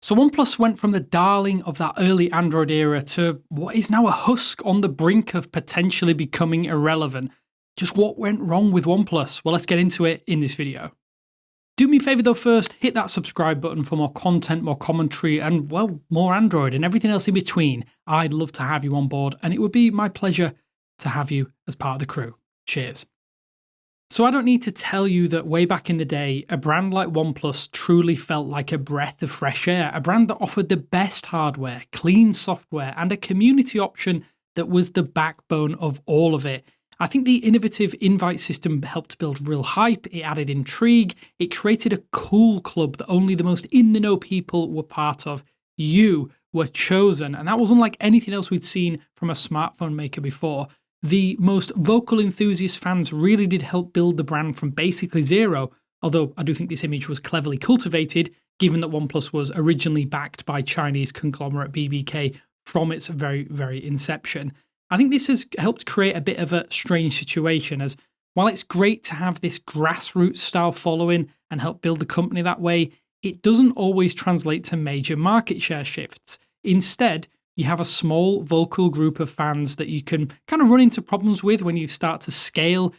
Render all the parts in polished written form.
So OnePlus went from the darling of that early Android era to what is now a husk on the brink of potentially becoming irrelevant. Just what went wrong with OnePlus? Well, let's get into it in this video. Do me a favour though first, hit that subscribe button for more content, more commentary, and well, more Android and everything else in between. I'd love to have you on board, and it would be my pleasure to have you as part of the crew. Cheers. So I don't need to tell you that way back in the day, a brand like OnePlus truly felt like a breath of fresh air, a brand that offered the best hardware, clean software, and a community option that was the backbone of all of it. I think the innovative invite system helped build real hype, it added intrigue, it created a cool club that only the most in-the-know people were part of. You were chosen, and that was unlike anything else we'd seen from a smartphone maker before. The most vocal Enthusiast fans really did help build the brand from basically zero, although I do think this image was cleverly cultivated, given that OnePlus was originally backed by Chinese conglomerate BBK from its very inception. I think this has helped create a bit of a strange situation, as while it's great to have this grassroots style following and help build the company that way, it doesn't always translate to major market share shifts. Instead, you have a small vocal group of fans that you can kind of run into problems with when you start to scale,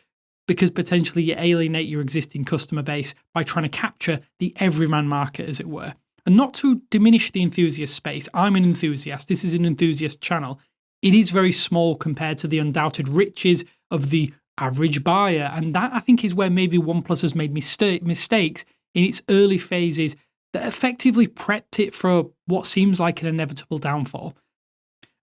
because potentially you alienate your existing customer base by trying to capture the everyman market, as it were. And not to diminish the enthusiast space, I'm an enthusiast, this is an enthusiast channel. It is very small compared to the undoubted riches of the average buyer, and that I think is where maybe OnePlus has made mistakes in its early phases that effectively prepped it for what seems like an inevitable downfall.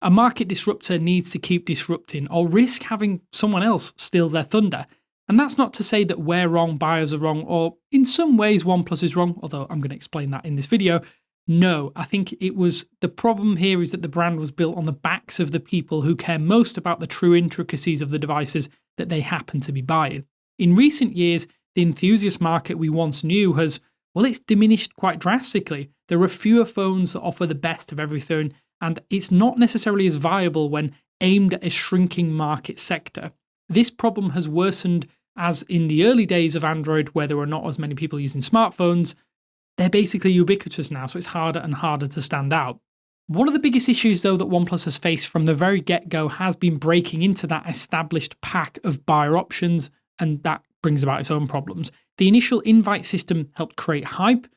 A market disruptor needs to keep disrupting or risk having someone else steal their thunder. And that's not to say that we're wrong, buyers are wrong, or in some ways OnePlus is wrong, although I'm going to explain that in this video. No, I think it was the problem here is that the brand was built on the backs of the people who care most about the true intricacies of the devices that they happen to be buying. In recent years, the enthusiast market we once knew has, well, it's diminished quite drastically. There are fewer phones that offer the best of everything, and it's not necessarily as viable when aimed at a shrinking market sector. This problem has worsened as in the early days of Android, where there were not as many people using smartphones. They're basically ubiquitous now, so it's harder and harder to stand out. One of the biggest issues, though, that OnePlus has faced from the very get-go has been breaking into that established pack of buyer options, and that brings about its own problems. The initial invite system helped create hype,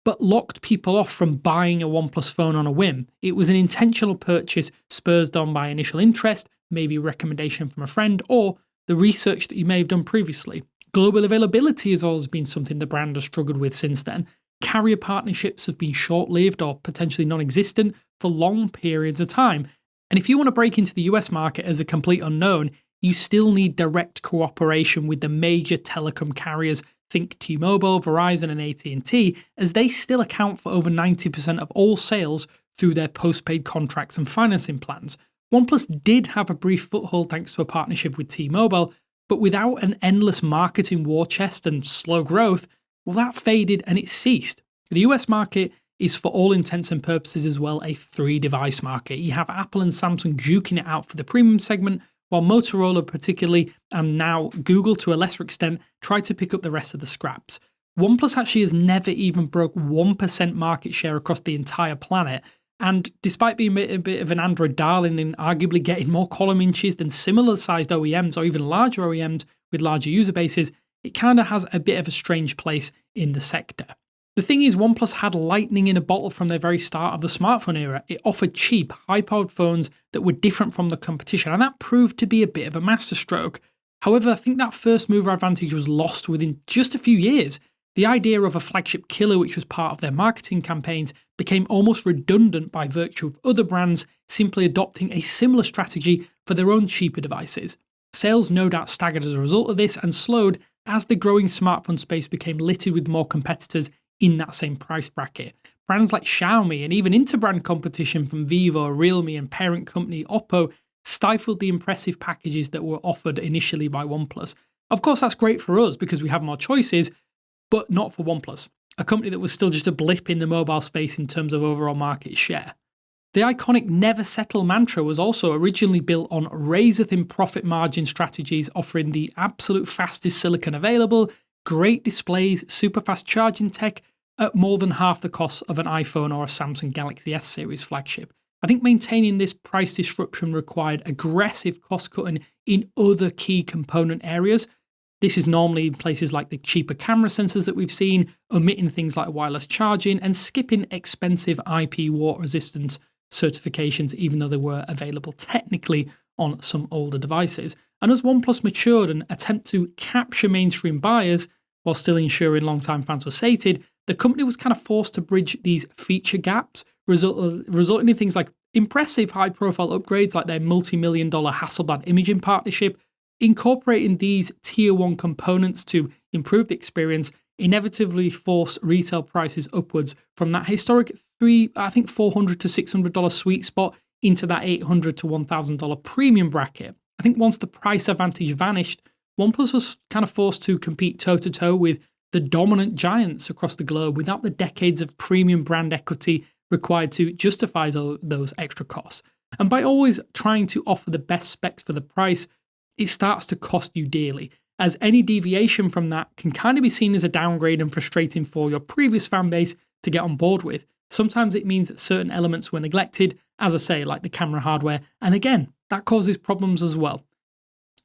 but locked people off from buying a OnePlus phone on a whim. It was an intentional purchase spurred on by initial interest, maybe a recommendation from a friend, or the research that you may have done previously. Global availability has always been something the brand has struggled with since then. Carrier partnerships have been short-lived or potentially non-existent for long periods of time. And if you want to break into the US market as a complete unknown, you still need direct cooperation with the major telecom carriers. Think T-Mobile, Verizon, and AT&T, as they still account for over 90% of all sales through their postpaid contracts and financing plans. OnePlus did have a brief foothold thanks to a partnership with T-Mobile, but without an endless marketing war chest and slow growth, well, that faded and it ceased. The US market is for all intents and purposes as well a three-device market. You have Apple and Samsung duking it out for the premium segment, while Motorola particularly, and now Google to a lesser extent, try to pick up the rest of the scraps. OnePlus actually has never even broke 1% market share across the entire planet, and despite being a bit of an Android darling and arguably getting more column inches than similar-sized OEMs or even larger OEMs with larger user bases, it kind of has a bit of a strange place in the sector. The thing is, OnePlus had lightning in a bottle from their very start of the smartphone era. It offered cheap, high-powered phones that were different from the competition, and that proved to be a bit of a masterstroke. However, I think that first mover advantage was lost within just a few years. The idea of a flagship killer, which was part of their marketing campaigns, became almost redundant by virtue of other brands simply adopting a similar strategy for their own cheaper devices. Sales no doubt staggered as a result of this and slowed as the growing smartphone space became littered with more competitors in that same price bracket. Brands like Xiaomi and even inter-brand competition from Vivo, Realme, and parent company Oppo stifled the impressive packages that were offered initially by OnePlus. Of course, that's great for us because we have more choices, but not for OnePlus, a company that was still just a blip in the mobile space in terms of overall market share. The iconic never settle mantra was also originally built on razor-thin profit margin strategies, offering the absolute fastest silicon available, great displays, super fast charging tech, at more than half the cost of an iPhone or a Samsung Galaxy S series flagship. I think maintaining this price disruption required aggressive cost cutting in other key component areas. This is normally in places like the cheaper camera sensors that we've seen, omitting things like wireless charging and skipping expensive IP water resistance certifications, even though they were available technically on some older devices. And as OnePlus matured and attempted to capture mainstream buyers while still ensuring long-time fans were sated, the company was kind of forced to bridge these feature gaps, resulting in things like impressive high-profile upgrades like their multi-million-dollar Hasselblad imaging partnership. Incorporating these tier 1 components to improve the experience inevitably force retail prices upwards from that historic $400 to $600 sweet spot into that $800 to $1,000 premium bracket. I think once the price advantage vanished, OnePlus was kind of forced to compete toe-to-toe with the dominant giants across the globe without the decades of premium brand equity required to justify those extra costs. And by always trying to offer the best specs for the price, it starts to cost you dearly, as any deviation from that can kind of be seen as a downgrade and frustrating for your previous fan base to get on board with. Sometimes it means that certain elements were neglected, as I say, like the camera hardware, and again, that causes problems as well.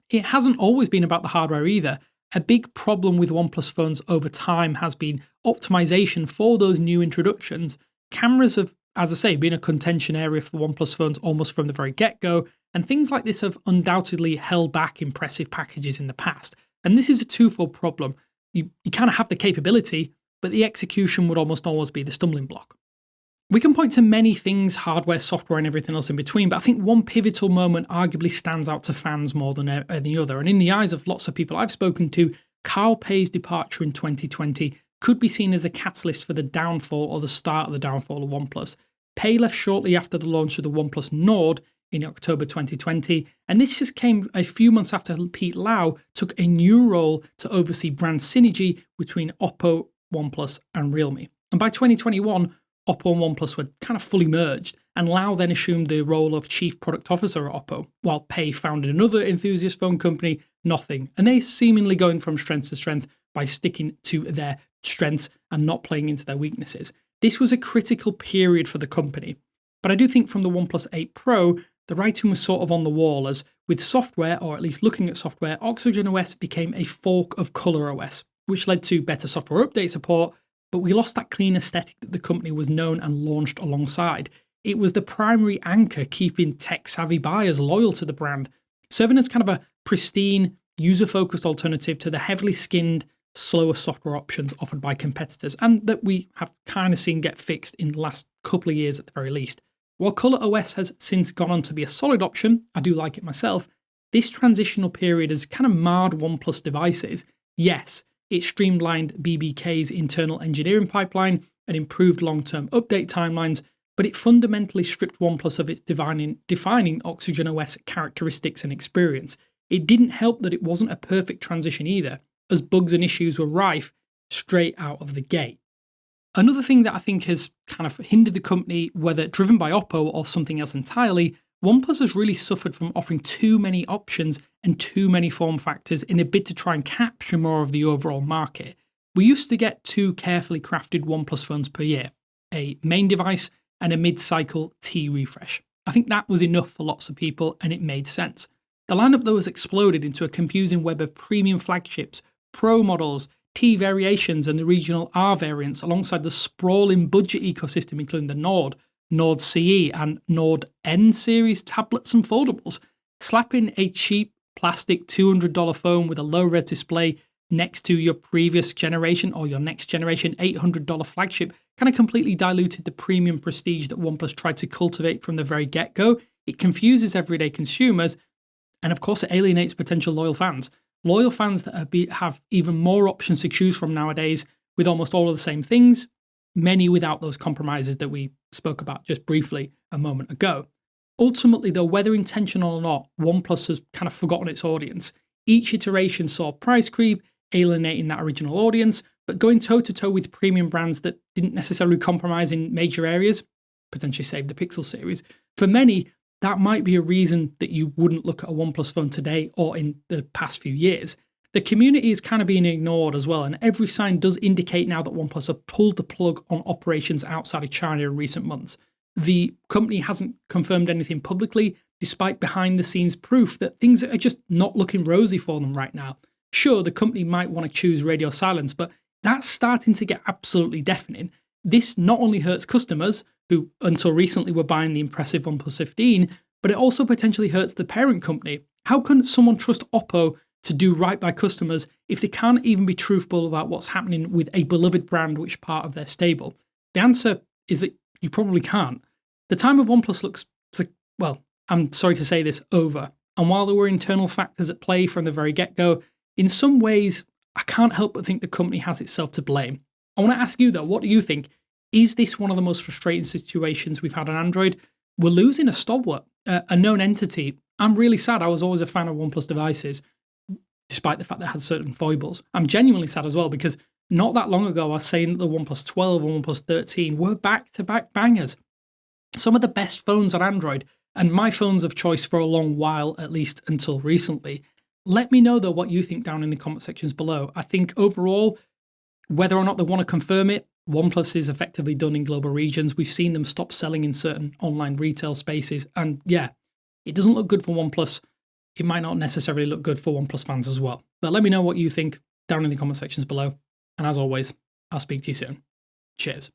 It hasn't always been about the hardware either. A big problem with OnePlus phones over time has been optimization for those new introductions. Cameras have, as I say, been a contention area for OnePlus phones almost from the very get-go, and things like this have undoubtedly held back impressive packages in the past. And this is a twofold problem. You kind of have the capability, but the execution would almost always be the stumbling block. We can point to many things, hardware, software, and everything else in between, but I think one pivotal moment arguably stands out to fans more than any other. And in the eyes of lots of people I've spoken to, Carl Pei's departure in 2020 could be seen as a catalyst for the downfall or the start of the downfall of OnePlus. Pei left shortly after the launch of the OnePlus Nord in October 2020, and this just came a few months after Pete Lau took a new role to oversee brand synergy between Oppo, OnePlus, and Realme. And by 2021, Oppo and OnePlus were kind of fully merged, and Lau then assumed the role of Chief Product Officer at Oppo, while Pei founded another enthusiast phone company, Nothing, and they seemingly going from strength to strength by sticking to their strengths and not playing into their weaknesses. This was a critical period for the company, but I do think from the OnePlus 8 Pro, the writing was sort of on the wall, as with software, or at least looking at software, OxygenOS became a fork of ColorOS, which led to better software update support, but we lost that clean aesthetic that the company was known and launched alongside. It was the primary anchor keeping tech-savvy buyers loyal to the brand, serving as kind of a pristine, user-focused alternative to the heavily skinned, slower software options offered by competitors, and that we have kind of seen get fixed in the last couple of years at the very least. While ColorOS has since gone on to be a solid option, I do like it myself, this transitional period has kind of marred OnePlus devices. Yes, it streamlined BBK's internal engineering pipeline and improved long-term update timelines, but it fundamentally stripped OnePlus of its defining OxygenOS characteristics and experience. It didn't help that it wasn't a perfect transition either, as bugs and issues were rife straight out of the gate. Another thing that I think has kind of hindered the company, whether driven by Oppo or something else entirely, OnePlus has really suffered from offering too many options and too many form factors in a bid to try and capture more of the overall market. We used to get 2 carefully crafted OnePlus phones per year, a main device and a mid-cycle T refresh. I think that was enough for lots of people, and it made sense. The lineup though has exploded into a confusing web of premium flagships, Pro models, T variations, and the regional R variants, alongside the sprawling budget ecosystem including the Nord, Nord CE, and Nord N series tablets and foldables. Slapping a cheap plastic $200 phone with a low-res display next to your previous generation or your next generation $800 flagship kind of completely diluted the premium prestige that OnePlus tried to cultivate from the very get-go. It confuses everyday consumers, and of course it alienates potential loyal fans. Loyal fans that have even more options to choose from nowadays, with almost all of the same things, many without those compromises that we spoke about just briefly a moment ago. Ultimately though, whether intentional or not, OnePlus has kind of forgotten its audience. Each iteration saw price creep, alienating that original audience, but going toe-to-toe with premium brands that didn't necessarily compromise in major areas, potentially save the Pixel series. For many, that might be a reason that you wouldn't look at a OnePlus phone today or in the past few years. The community is kind of being ignored as well, and every sign does indicate now that OnePlus have pulled the plug on operations outside of China in recent months. The company hasn't confirmed anything publicly, despite behind the scenes proof that things are just not looking rosy for them right now. Sure, the company might want to choose radio silence, but that's starting to get absolutely deafening. This not only hurts customers, who until recently were buying the impressive OnePlus 15, but it also potentially hurts the parent company. How can someone trust Oppo to do right by customers if they can't even be truthful about what's happening with a beloved brand which part of their stable? The answer is that you probably can't. The time of OnePlus looks, well, I'm sorry to say this, over. And while there were internal factors at play from the very get-go, in some ways, I can't help but think the company has itself to blame. I want to ask you though, what do you think? Is this one of the most frustrating situations we've had on Android? We're losing a stalwart, a known entity. I'm really sad. I was always a fan of OnePlus devices, despite the fact they had certain foibles. I'm genuinely sad as well because not that long ago I was saying that the OnePlus 12 and OnePlus 13 were back-to-back bangers. Some of the best phones on Android, and my phones of choice for a long while, at least until recently. Let me know though what you think down in the comment sections below. I think overall, whether or not they want to confirm it, OnePlus is effectively done in global regions. We've seen them stop selling in certain online retail spaces. And yeah, it doesn't look good for OnePlus. It might not necessarily look good for OnePlus fans as well. But let me know what you think down in the comment sections below. And as always, I'll speak to you soon. Cheers.